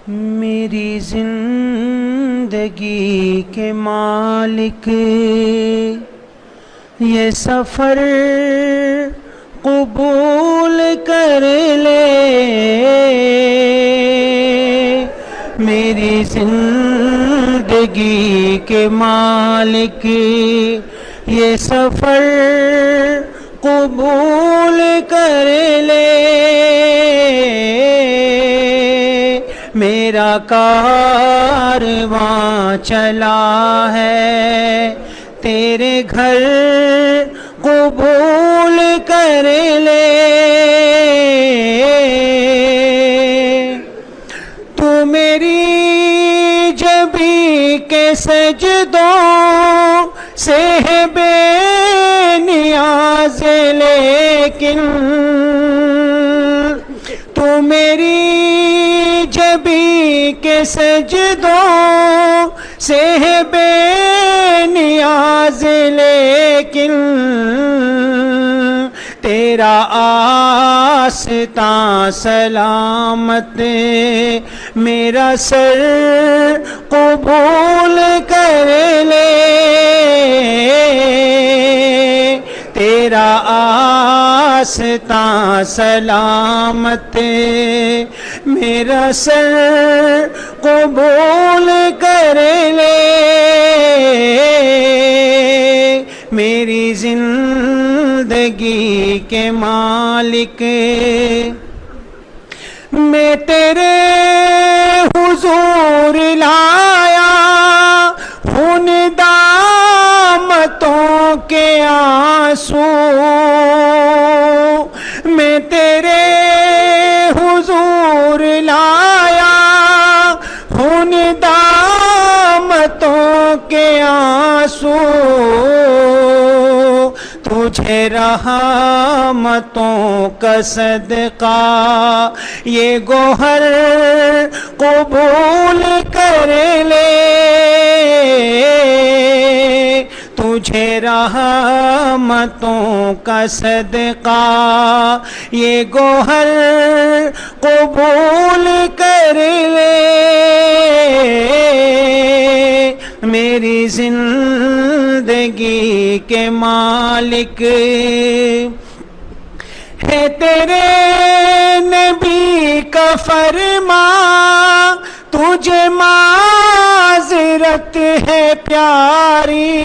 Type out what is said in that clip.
میری زندگی کے مالک یہ سفر قبول کر لے، میری زندگی کے مالک یہ سفر قبول کر لے، میرا کارواں چلا ہے تیرے گھر قبول کر لے، تو میری جبیں کے سجدوں سے ہے بے نیاز، لیکن تو میری جبیں کے سجدوں سے ہے بے نیاز، لیکن تیرا آستاں سلامت میرا سر قبول کر لے، تیرا آستاں سلامت میرا سر قبول کر لے، میری زندگی کے مالک میں تیرے حضور لایا ہوں ندامتوں کے آنسو، میں تیرے حضور لایا ہوں ندامتوں کے آنسو، تجھے رحمتوں کا صدقہ یہ گوہر قبول کر لے، تجھے رحمتوں کا صدقہ یہ گوہر قبول کر لے، میری زندگی کے مالک ہے تیرے نبی کا فرمان، تجھے معذرت ہے پیاری۔